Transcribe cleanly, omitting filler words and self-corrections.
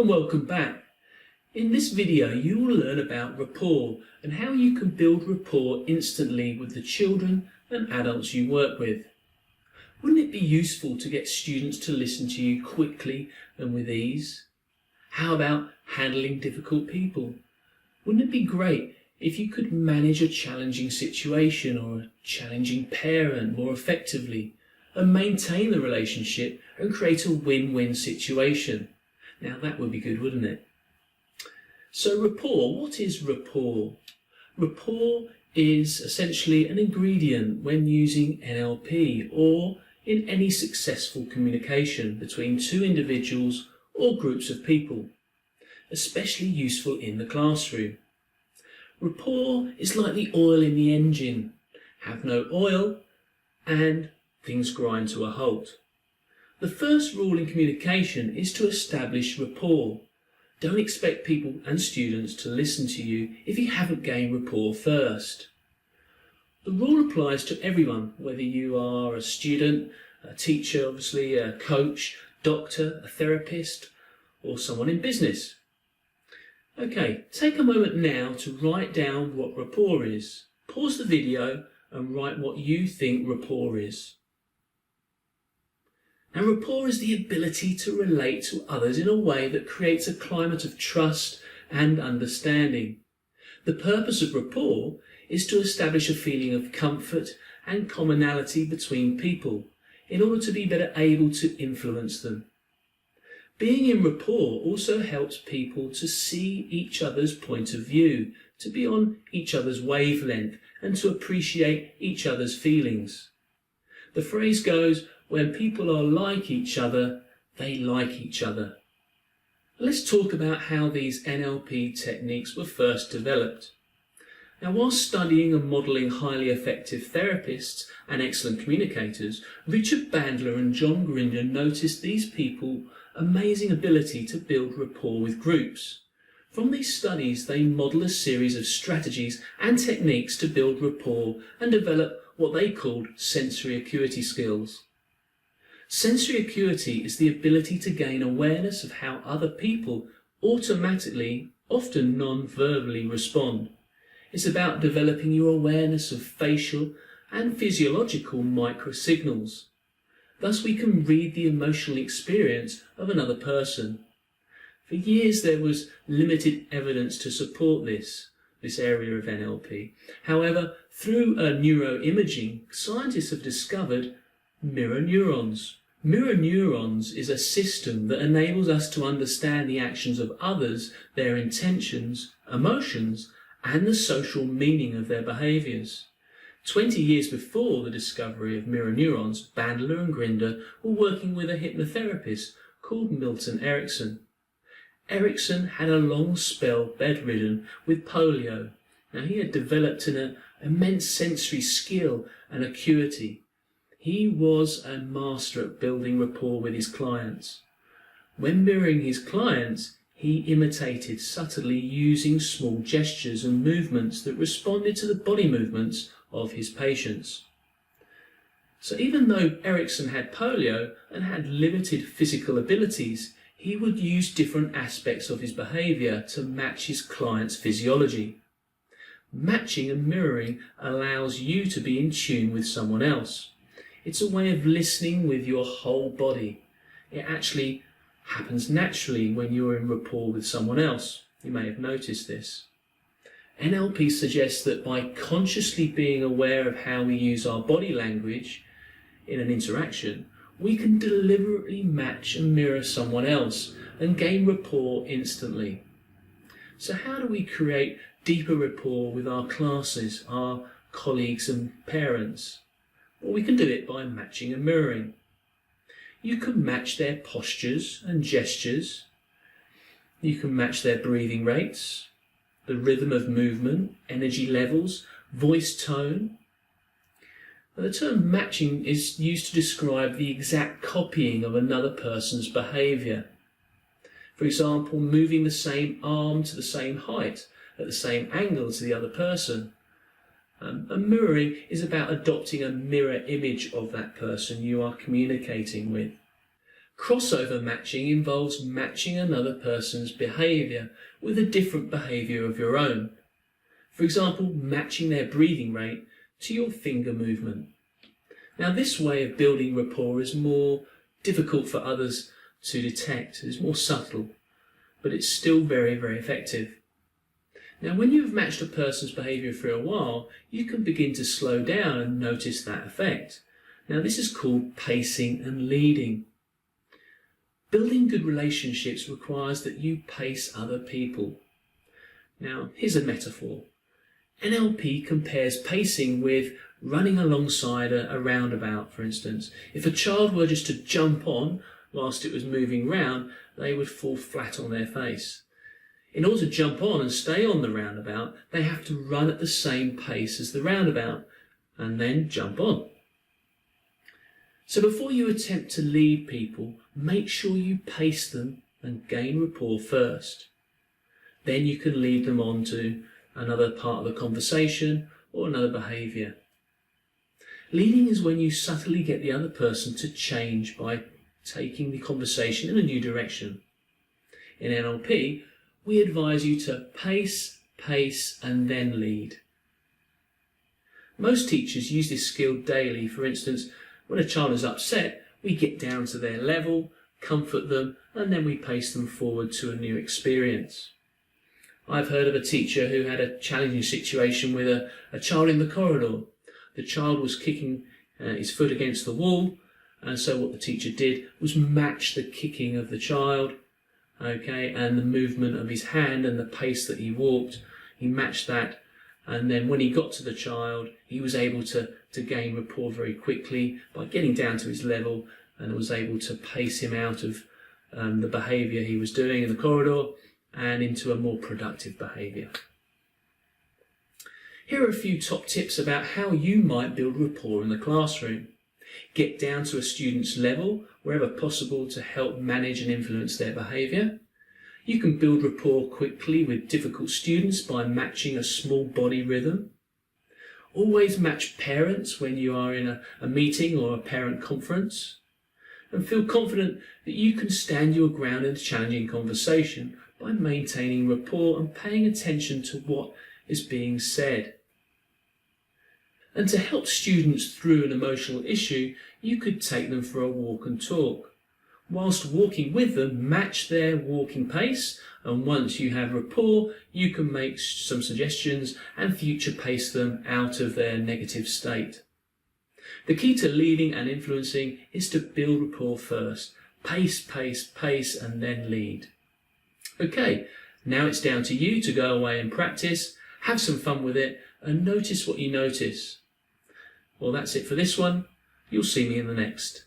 and welcome back. In this video you will learn about rapport and how you can build rapport instantly with the children and adults you work with. Wouldn't it be useful to get students to listen to you quickly and with ease? How about handling difficult people? Wouldn't it be great if you could manage a challenging situation or a challenging parent more effectively and maintain the relationship and create a win-win situation? Now that would be good, wouldn't it? So rapport, what is rapport? Rapport is essentially an ingredient when using NLP or in any successful communication between two individuals or groups of people, especially useful in the classroom. Rapport is like the oil in the engine. Have no oil and things grind to a halt. The first rule in communication is to establish rapport. Don't expect people and students to listen to you if you haven't gained rapport first. The rule applies to everyone, whether you are a student, a teacher, obviously, a coach, doctor, a therapist, or someone in business. Okay, take a moment now to write down what rapport is. Pause the video and write what you think rapport is. Now, rapport is the ability to relate to others in a way that creates a climate of trust and understanding. The purpose of rapport is to establish a feeling of comfort and commonality between people in order to be better able to influence them. Being in rapport also helps people to see each other's point of view, to be on each other's wavelength, and to appreciate each other's feelings. The phrase goes, when people are like each other, they like each other. Let's talk about how these NLP techniques were first developed. Now, while studying and modelling highly effective therapists and excellent communicators, Richard Bandler and John Grinder noticed these people's amazing ability to build rapport with groups. From these studies, they model a series of strategies and techniques to build rapport and develop what they called sensory acuity skills. Sensory acuity is the ability to gain awareness of how other people automatically, often non-verbally, respond. It's about developing your awareness of facial and physiological microsignals. Thus we can read the emotional experience of another person. For years there was limited evidence to support this area of NLP. However, through neuroimaging, scientists have discovered mirror neurons. Mirror neurons is a system that enables us to understand the actions of others, their intentions, emotions, and the social meaning of their behaviours. 20 years before the discovery of mirror neurons, Bandler and Grinder were working with a hypnotherapist called Milton Erickson. Erickson had a long spell bedridden with polio. Now, he had developed an immense sensory skill and acuity. He was a master at building rapport with his clients. When mirroring his clients, he imitated subtly using small gestures and movements that responded to the body movements of his patients. So even though Erickson had polio and had limited physical abilities, he would use different aspects of his behaviour to match his client's physiology. Matching and mirroring allows you to be in tune with someone else. It's a way of listening with your whole body. It actually happens naturally when you're in rapport with someone else. You may have noticed this. NLP suggests that by consciously being aware of how we use our body language in an interaction, we can deliberately match and mirror someone else and gain rapport instantly. So how do we create deeper rapport with our classes, our colleagues and parents? Well, we can do it by matching and mirroring. You can match their postures and gestures. You can match their breathing rates, the rhythm of movement, energy levels, voice tone. The term matching is used to describe the exact copying of another person's behaviour. For example, moving the same arm to the same height, at the same angle to the other person. And mirroring is about adopting a mirror image of that person you are communicating with. Crossover matching involves matching another person's behaviour with a different behaviour of your own. For example, matching their breathing rate to your finger movement. Now, this way of building rapport is more difficult for others to detect. It's more subtle, but it's still very, very effective. Now, when you've matched a person's behaviour for a while, you can begin to slow down and notice that effect. Now, this is called pacing and leading. Building good relationships requires that you pace other people. Now, here's a metaphor. NLP compares pacing with running alongside a roundabout, for instance. If a child were just to jump on whilst it was moving round, they would fall flat on their face. In order to jump on and stay on the roundabout, they have to run at the same pace as the roundabout and then jump on. So before you attempt to lead people, make sure you pace them and gain rapport first. Then you can lead them on to another part of the conversation or another behaviour. Leading is when you subtly get the other person to change by taking the conversation in a new direction. In NLP, we advise you to pace, and then lead. Most teachers use this skill daily. For instance, when a child is upset, we get down to their level, comfort them, and then we pace them forward to a new experience. I've heard of a teacher who had a challenging situation with a child in the corridor. The child was kicking his foot against the wall, and so what the teacher did was match the kicking of the child, and the movement of his hand and the pace that he walked. He matched that, and then when he got to the child, he was able to gain rapport very quickly by getting down to his level, and was able to pace him out of the behaviour he was doing in the corridor and into a more productive behaviour. Here are a few top tips about how you might build rapport in the classroom. Get down to a student's level wherever possible to help manage and influence their behaviour. You can build rapport quickly with difficult students by matching a small body rhythm. Always match parents when you are in a meeting or a parent conference. And feel confident that you can stand your ground in a challenging conversation by maintaining rapport and paying attention to what is being said. And to help students through an emotional issue, you could take them for a walk and talk. Whilst walking with them, match their walking pace, and once you have rapport, you can make some suggestions and future pace them out of their negative state. The key to leading and influencing is to build rapport first. Pace, and then lead. Okay, now it's down to you to go away and practice, have some fun with it, and notice what you notice. Well, that's it for this one. You'll see me in the next.